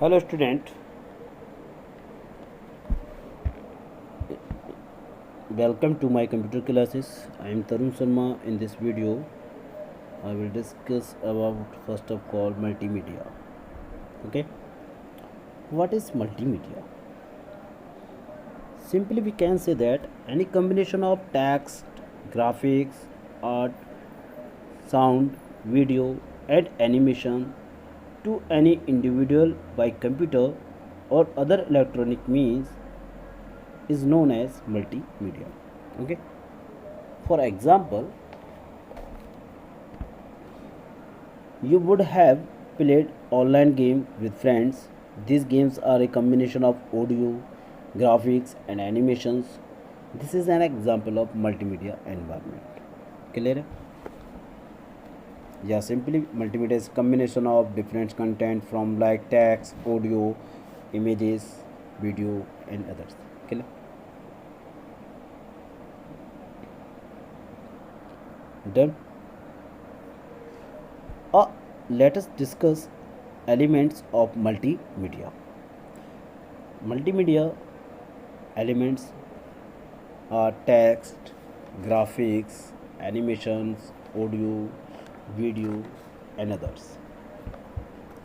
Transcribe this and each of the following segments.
Hello student, welcome to my computer classes. I am Tarun Sharma. In this video I will discuss about first of all multimedia. Okay, what is multimedia? Simply we can say that any combination of text, graphics, art, sound, video and animation to any individual by computer or other electronic means is known as multimedia. Okay, for example, you would have played online game with friends. These games are a combination of audio, graphics and animations. This is an example of multimedia environment. Clear है? Yeah, simply multimedia is combination of different content from like text, audio, images, video and others. Clear? Done? Let us discuss elements of multimedia. Multimedia elements are text, graphics, animations, audio, video, and others.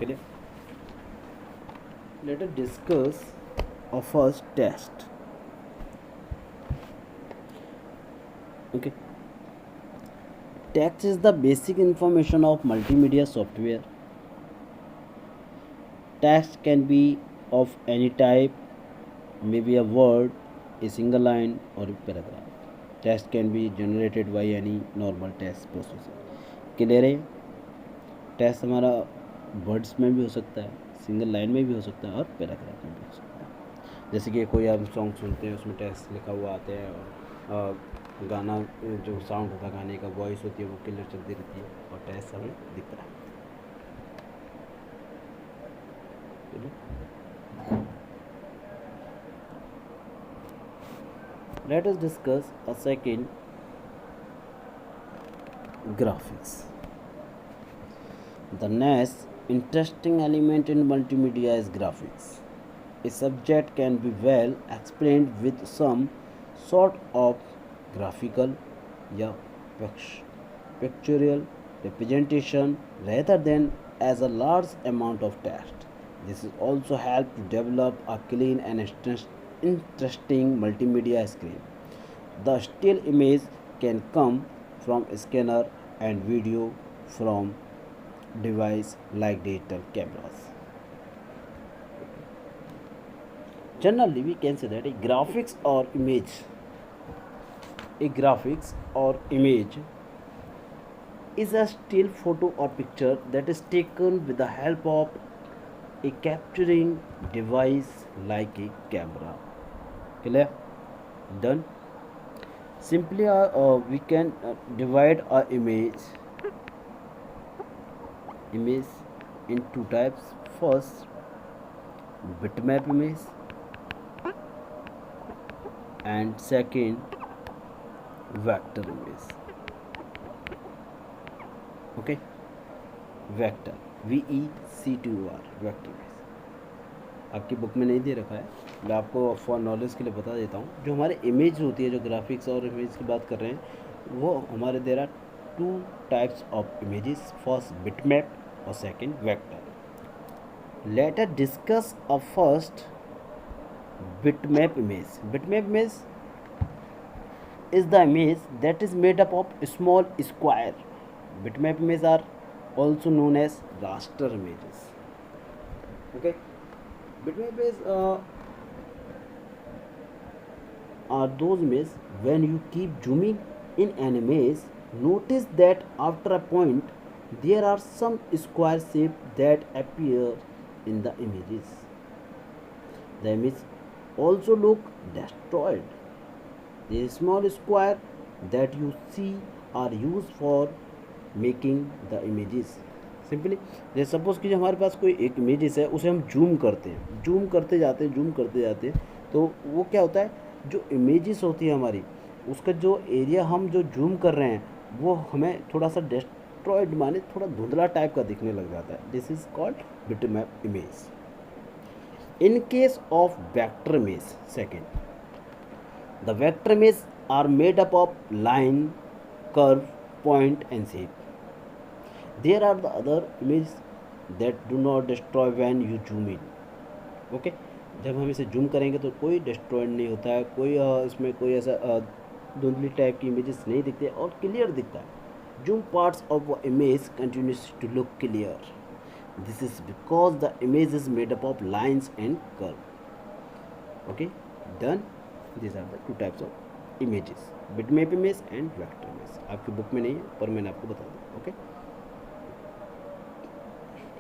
Okay. Let us discuss our first test. Okay. Text is the basic information of multimedia software. Text can be of any type, maybe a word, a single line, or a paragraph. Text can be generated by any normal text processor. Clear है? Text हमारा words में भी हो सकता है, single line में भी हो सकता है और पैराग्राफ में भी हो सकता है. जैसे कि कोई आप सॉन्ग सुनते हैं उसमें टेक्स्ट लिखा हुआ आते हैं और गाना जो साउंड होता है गाने का वॉइस होती है वो क्लियर चलती रहती है और टेक्स्ट हमें दिख रहा है. Let us discuss a second graphics. The next interesting element in multimedia is graphics. A subject can be well explained with some sort of graphical या pictorial representation rather than as a large amount of text. This is also help to develop a clean and interesting multimedia screen. The still image can come from scanner and video from device like digital cameras. Generally, we can say that a graphics or image is a still photo or picture that is taken with the help of a capturing device like a camera. Clear? Done? Simply we can divide our image in two types. First, bitmap image and second, vector image. Okay, vector, VECTOR, vector image. आपकी book में नहीं दे रखा है, मैं आपको for knowledge के लिए बता देता हूँ. जो हमारे इमेज होती है, जो ग्राफिक्स और इमेज की बात कर रहे हैं, वो हमारे there are two types of images. First bitmap और second vector. Let us discuss a first bitmap image. Bitmap image is the image that is made up of small square. Bitmap images are also known as raster images. Okay, bitmap images are those images when you keep zooming in an image, notice that after a point there are some square shapes that appear in the images. The image also look destroyed. The small square that you see are used for making the images. Simply जैसे suppose कि हमारे पास कोई एक images है, उसे हम zoom करते हैं, जूम करते जाते हैं, तो वो क्या होता है, जो इमेजेस होती है हमारी, उसका जो एरिया हम जो जूम कर रहे हैं वो हमें थोड़ा सा डिस्ट्रॉयड माने थोड़ा धुंधला टाइप का दिखने लग जाता है. This is called bitmap image. In case of vector image, second, the vector images are made up of line, curve, point and shape. There are the other images that do not destroy when you zoom in. Okay, जब हम इसे zoom करेंगे तो कोई destroyed नहीं होता है, कोई इसमें कोई ऐसा धुंधली टाइप की इमेजेस नहीं दिखती है और क्लियर दिखता है. Zoom parts of image continues to look clear. This is because the image is made up of lines and curve. Okay, done. This are the two types of images, bitmap image and vector image. आपकी book में नहीं है पर मैंने आपको बता दिया. Okay,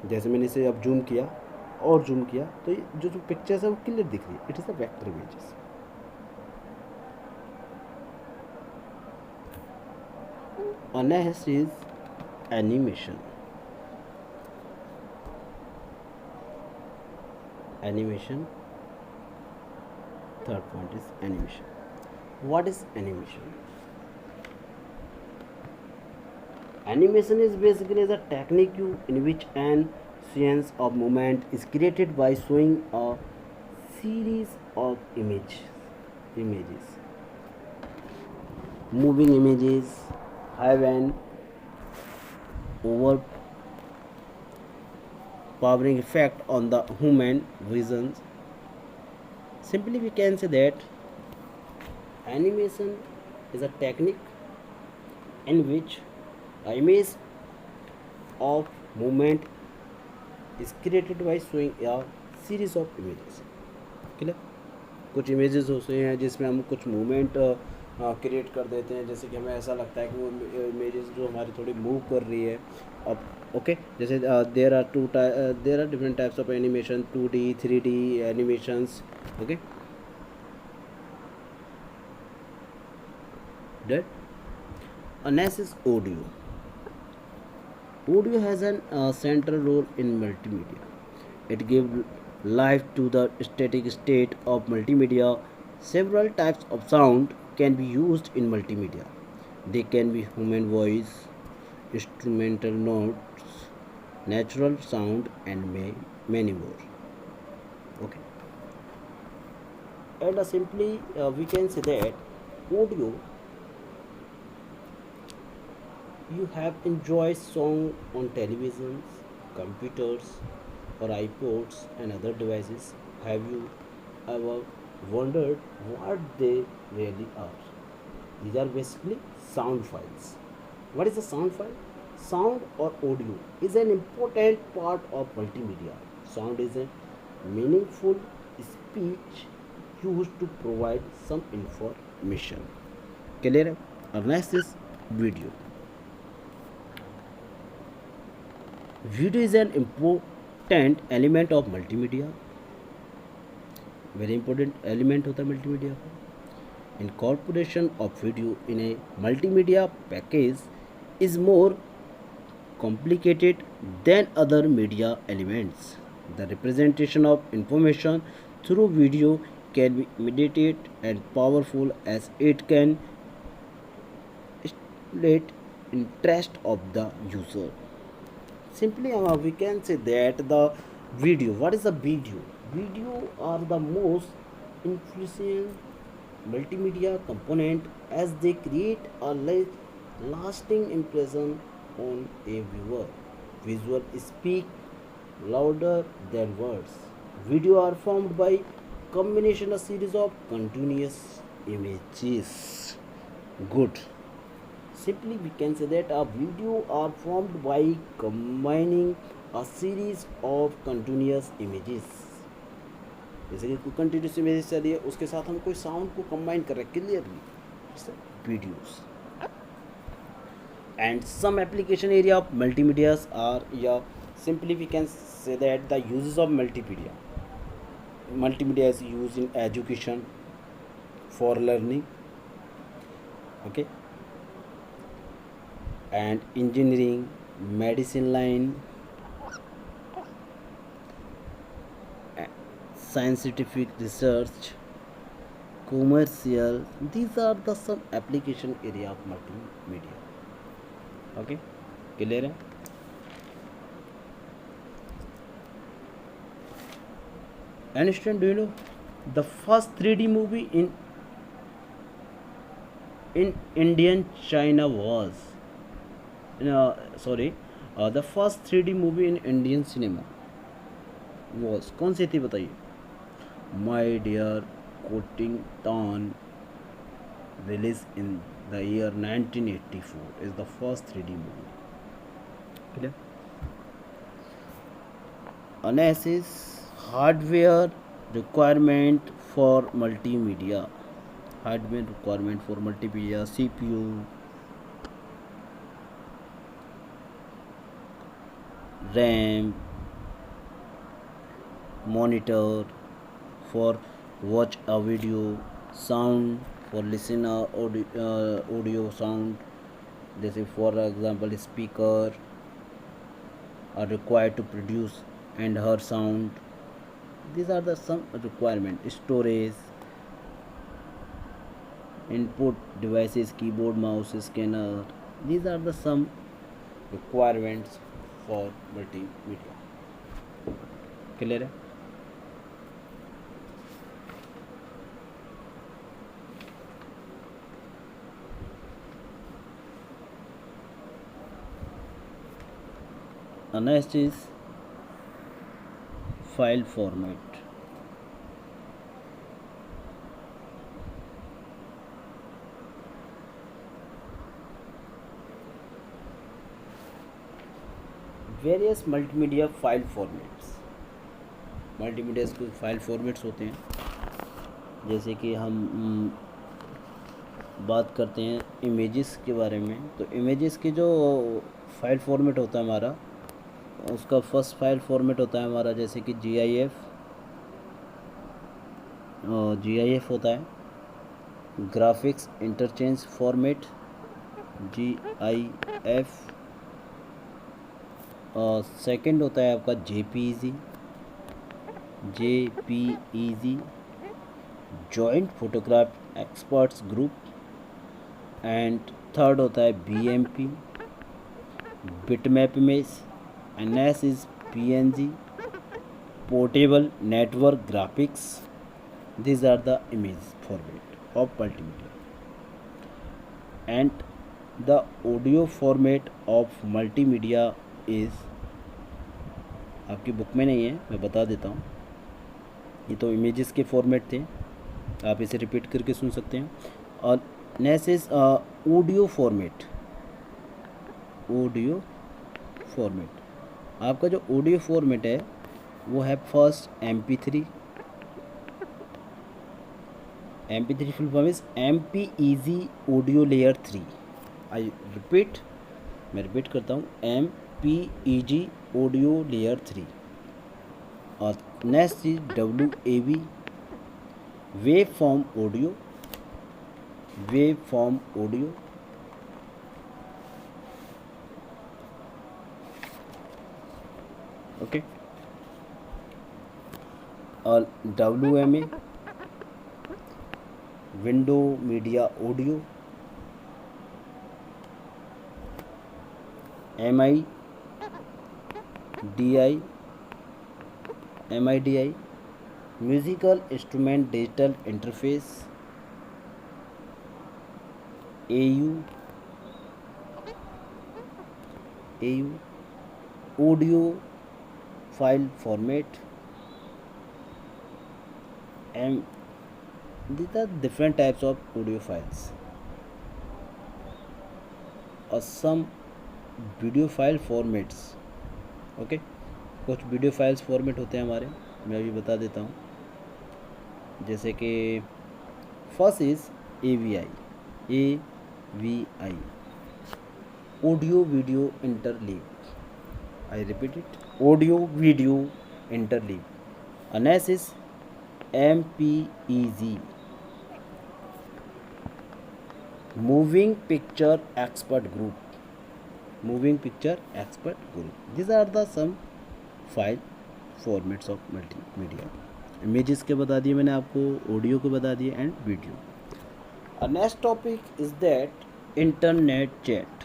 जैसे मैंने इसे अब जूम किया और जूम किया तो ये जो जो पिक्चर्स है वो क्लियर दिख रही है. It is the vector images. Next is animation. Animation, third point is animation. What is animation? Animation is basically the technique in which an sequence of movement is created by showing a series of images. Moving images have an overpowering effect on the human vision. Simply we can say that animation is a technique in which an image of movement is created by showing a series of images. Clear. कुछ images होते हैं जिसमें हम कुछ movement create कर देते हैं, जैसे कि हमें ऐसा लगता है कि वो इमेजेस जो हमारी थोड़ी मूव कर रही है. अब ओके, जैसे there are different types of animation, 2D 3D animations. Okay, that next is audio. Audio has an central role in multimedia. It gives life to the static state of multimedia. Several types of sound can be used in multimedia. They can be human voice, instrumental notes, natural sound, and many more. Okay. And simply we can say that audio, you have enjoyed song on televisions, computers or iPods and other devices. Have you ever wondered what they really are? These are basically sound files. What is a sound file? Sound or audio is an important part of multimedia. Sound is a meaningful speech used to provide some information. Clear? Our next is video. Video is an important element of multimedia. Very important element होता है multimedia का. Incorporation of video in a multimedia package is more complicated than other media elements. The representation of information through video can be immediate and powerful as it can stimulate interest of the user. Simply we can say that the video, what is a video? Video are the most influential multimedia component as they create a lasting impression on a viewer. Visual speak louder than words. Video are formed by combination of series of continuous images. Good. Simply we can say that a video are formed by combining a series of continuous images. जैसे कि continuous image चलिए उसके साथ हम कोई sound को combine कर रहे हैं clearly, videos. And some application area of multimedia are, yeah, simply we can say that the uses of multimedia. Multimedia is used in education for learning, okay, and engineering, medicine line, scientific research, commercial. These are the some application area of multimedia. Okay, clear है. And student, do you know the first 3D movie in Indian China was the first 3D movie in Indian cinema was कौन सी थी बताइए? My Dear Coating Town, released in the year 1984, is the first 3D movie. Clear? Analysis hardware requirement for multimedia. Hardware requirement for multimedia: CPU, RAM, monitor for watch a video, sound for listen audio sound. This is, for example, speaker are required to produce and hear sound. These are the some requirement. Storage, input devices, keyboard, mouse, scanner. These are the some requirements for multimedia. Clear है? Next is file format. Various multimedia file formats. Multimedia के file formats होते हैं। जैसे कि हम बात करते हैं इमेजेस के बारे में, तो इमेजेस के जो फाइल फॉर्मेट होता है हमारा, उसका फर्स्ट फाइल फॉर्मेट होता है हमारा जैसे कि GIF होता है, graphics interchange format GIF। Second होता है आपका JPEG, joint photograph experts group. And third होता है BMP, bitmap image. And next is PNG, portable network graphics. These are the image format of multimedia. And the audio format of multimedia is, आपकी book में नहीं है, मैं बता देता हूँ। ये तो इमेजेस के फॉर्मेट थे, आप इसे रिपीट करके सुन सकते हैं। और next is audio format. Audio format, आपका जो ऑडियो फॉर्मेट है वो है first MP3 full form is MPEG audio layer 3। मैं रिपीट करता हूँ, MPEG ऑडियो लेयर 3। और next is WAV, wave form audio. Okay. और WMA, window media audio. MIDI, musical instrument digital interface. AU, audio file format. These are different types of audio files. Or some video file formats. Okay, कुछ video files format होते हैं हमारे, मैं अभी बता देता हूँ। जैसे कि first is AVI, audio video interleave. I repeat it, audio video interleave. Next is MPEG, moving picture expert group. These are the some file formats of multimedia. Images के बता दिए मैंने आपको, ऑडियो के बता दिए, and video. Next topic is that internet chat.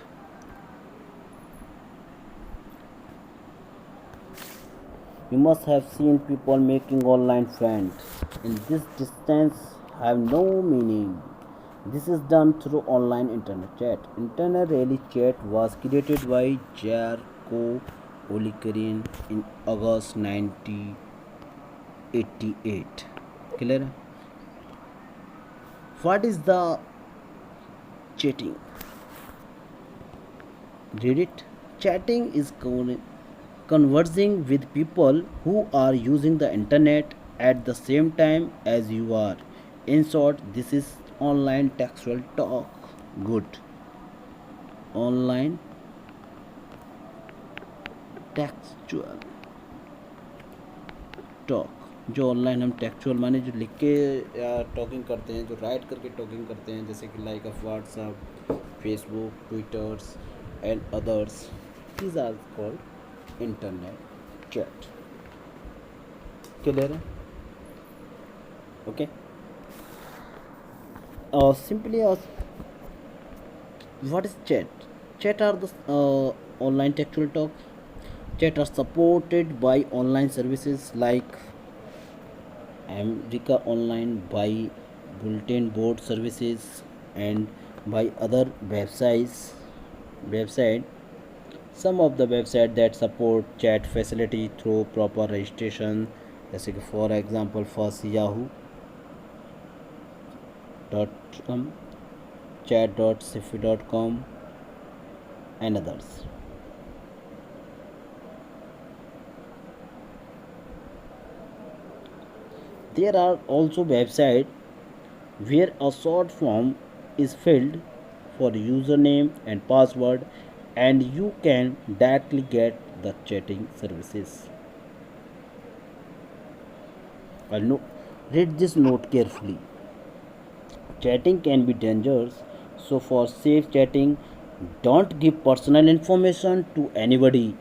You must have seen people making online friends. In this distance have no meaning. This is done through online internet chat. Internet Rally Chat was created by Jarko Olikarin in August 1988. Clear? What is the chatting? Read it. Chatting is conversing with people who are using the internet at the same time as you are. In short, this is online textual talk. Good. Online textual talk, जो online हम textual माने जो लिख के या talking करते हैं, जो राइट करके टॉकिंग करते हैं, जैसे कि like of WhatsApp, Facebook, Twitters and others, these are called internet chat. Clear है? Okay. Simply what is chat? Chat are the online textual talk. Chat are supported by online services like America Online, by bulletin board services, and by other website. Some of the website that support chat facility through proper registration, जैसे कि for example first yahoo.com, chat.sifi.com and others. There are also websites where a short form is filled for username and password, and you can directly get the chatting services. No, read this note carefully. Chatting can be dangerous, so for safe chatting, don't give personal information to anybody.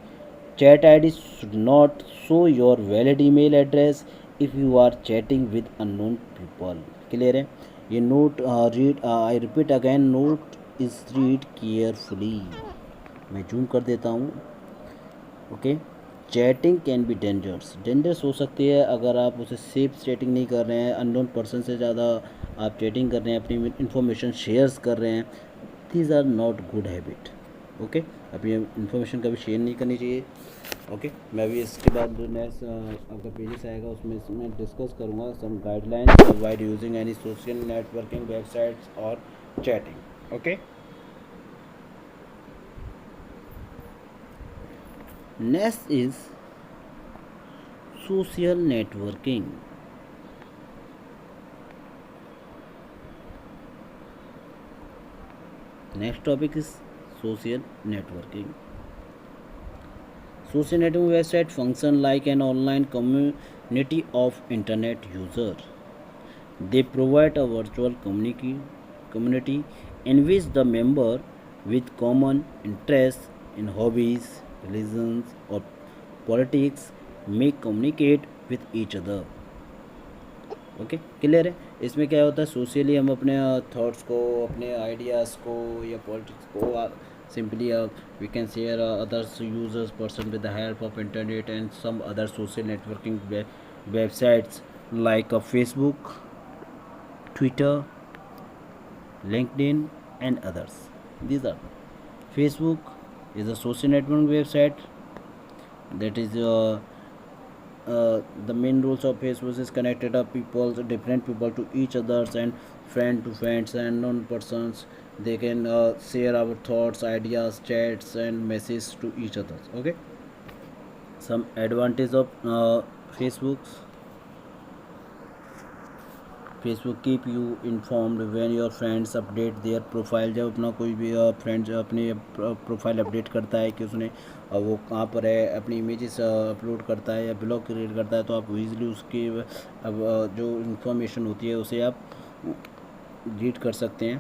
Chat ID should not show your valid email address if you are chatting with unknown people. Clear है? ये note read I repeat again, note is read carefully. मैं zoom कर देता हूँ. Okay. Chatting can be dangerous हो सकती है अगर आप उसे सेफ चैटिंग नहीं कर रहे हैं, अननोन पर्सन से ज़्यादा आप चैटिंग कर रहे हैं, अपनी इन्फॉर्मेशन शेयर्स कर रहे हैं. These are not good habit. Okay. अपनी इन्फॉर्मेशन कभी शेयर नहीं करनी चाहिए. ओके. मैं भी इसके बाद जो नेक्स्ट आपका पेजेस आएगा उसमें मैं डिस्कस करूँगा some guidelines avoid using any social networking websites और chatting. Okay. Next is social networking. Next topic is social networking. Social networking website function like an online community of internet user. They provide a virtual community in which the member with common interests in hobbies, religions or politics may communicate with each other. Okay. Clear है? इसमें क्या होता है, socially हम अपने thoughts को, अपने ideas को या पॉलिटिक्स को simply we can share others users person with the help of internet and some other social networking websites like Facebook, Twitter, LinkedIn and others. These are Facebook is a social networking website that is the main rules of Facebook is connected up people, different people to each others and friend to friends and known persons. They can share our thoughts, ideas, chats and messages to each other. Okay. Some advantage of Facebook keep you informed when your friends update their profile. जब अपना कोई भी friend अपनी profile update करता है कि उसने वो कहाँ पर है, अपनी इमेजेस अपलोड करता है या ब्लॉग क्रिएट करता है, तो आप ईज़िली उसकी अब जो इन्फॉर्मेशन होती है उसे आप रीड कर सकते हैं.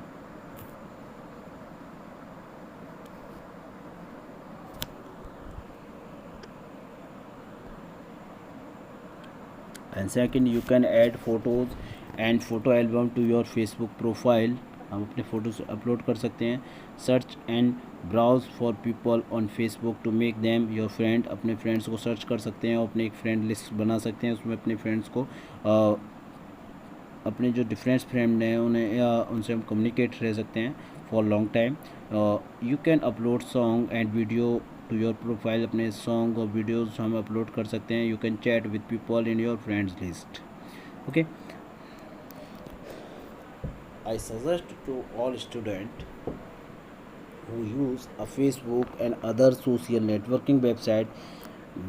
And second, you can add photos and photo album to your Facebook profile. हम अपने फ़ोटोज़ अपलोड कर सकते हैं। Search and browse for people on Facebook to make them your friend, अपने फ्रेंड्स को सर्च कर सकते हैं और अपने एक फ्रेंड लिस्ट बना सकते हैं, उसमें अपने फ्रेंड्स को अपने जो डिफरेंट फ्रेंड हैं उन्हें या उनसे हम कम्युनिकेट रह सकते हैं for long time. You can upload song and video to your profile, अपने सॉन्ग और वीडियोस हम अपलोड कर सकते हैं। You can chat with people in your friends list. Okay, I suggest to all students who use a Facebook and other social networking website,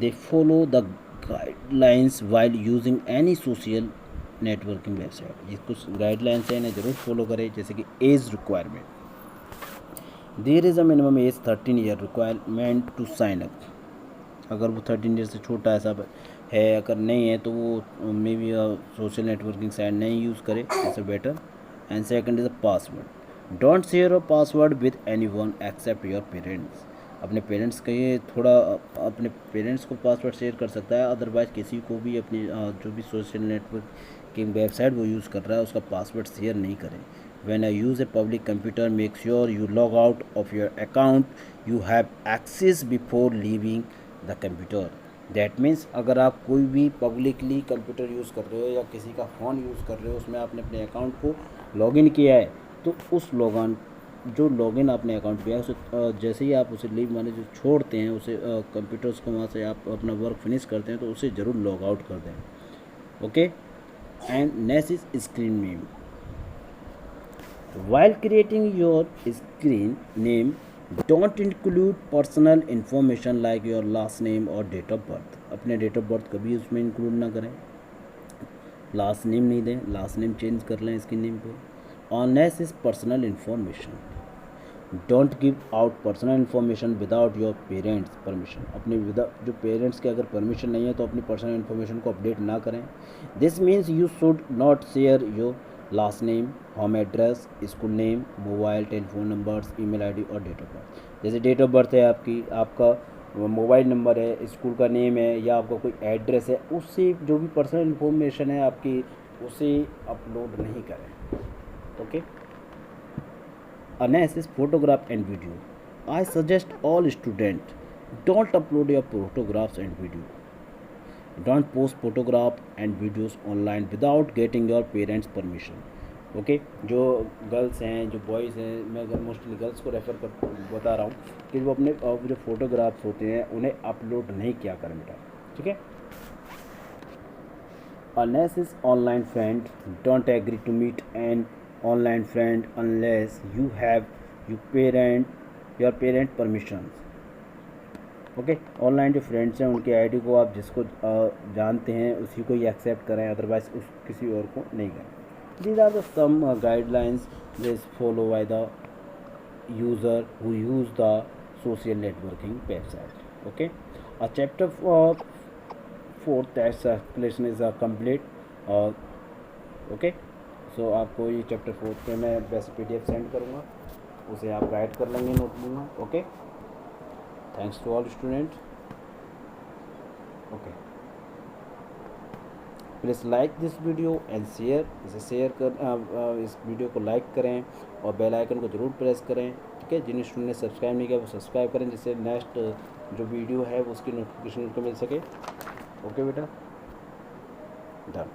they follow the guidelines while using any social networking website। ये कुछ guidelines हैं, इन्हें ज़रूर follow करें। जैसे कि age requirement, there is a minimum age 13 year requirement to sign up. अगर वो 13 ईयर से छोटा ऐसा है, अगर नहीं है तो वो may be social networking site नहीं यूज़ करे, it's better. And second is a password, don't share a password with anyone except your parents. अपने पेरेंट्स का ये थोड़ा अपने पेरेंट्स को पासवर्ड शेयर कर सकता है, अदरवाइज़ किसी को भी अपनी जो भी सोशल नेटवर्किंग वेबसाइट वो यूज़ कर रहा है उसका पासवर्ड शेयर नहीं करें। When I use a public computer, make sure you log out of your account you have access before leaving the computer। That means अगर आप कोई भी पब्लिकली कंप्यूटर यूज़ कर रहे हो या किसी का फ़ोन यूज़ कर रहे हो, उसमें आपने अपने अकाउंट को लॉगिन किया है, तो उस लॉगिन आपने अकाउंट किया है उसे जैसे ही आप उसे लीव माने जो छोड़ते हैं, उसे कंप्यूटर्स को वहाँ से आप अपना वर्क फिनिश करते हैं, तो उसे ज़रूर लॉग आउट कर दें। Okay, and next is screen name. While creating your screen name, don't include personal information like your last name or date of birth। अपने डेट ऑफ बर्थ कभी उसमें इंक्लूड ना करें। लास्ट नेम नहीं दें, last name change कर लें screen name पे। Honest is personal information, don't give out personal information without your parents permission. अपने जो पेरेंट्स के अगर परमिशन नहीं है तो अपनी पर्सनल इन्फॉर्मेशन को अपडेट ना करें। This means you should not share your last name, home address, school name, mobile telephone numbers, email ID और डेट ऑफ बर्थ। जैसे डेट ऑफ बर्थ है आपकी, आपका मोबाइल नंबर है, स्कूल का नेम है या आपका कोई एड्रेस है, उससे जो भी पर्सनल इन्फॉर्मेशन है आपकी उसे अपलोड नहीं करें। Okay, next is photograph and video। I suggest all students don't upload your photographs and video। Don't post photograph and videos online without getting your parents permission। Okay, जो girls हैं, जो boys हैं, मैं अगर mostly girls को refer कर बता रहा हूँ कि वो अपने जो फोटोग्राफ्स होते हैं उन्हें अपलोड नहीं किया करें बेटा। ठीक है, unless is online friend, don't agree to meet an online friend unless you have your parent permissions। Okay, online जो फ्रेंड्स हैं उनके आईडी को आप जिसको जानते हैं उसी को ही एक्सेप्ट करें, अदरवाइज उस किसी और को नहीं करें। These are the some guidelines this follow by the user who use the social networking website. Okay, a chapter 4th explanation is complete. Okay, so आपको ये चैप्टर 4 पे मैं वैसे PDF सेंड करूँगा, उसे आप राइट कर लेंगे नोटबुक में। Okay, thanks to all student. Okay, please like this video and share, इसे शेयर कर इस वीडियो को लाइक करें और बेल आइकन को ज़रूर प्रेस करें। ठीक है, जिन स्टूडेंट ने सब्सक्राइब नहीं किया वो सब्सक्राइब करें, जिससे नेक्स्ट जो वीडियो है उसकी नोटिफिकेशन उनको मिल सके। ओके बेटा, डन।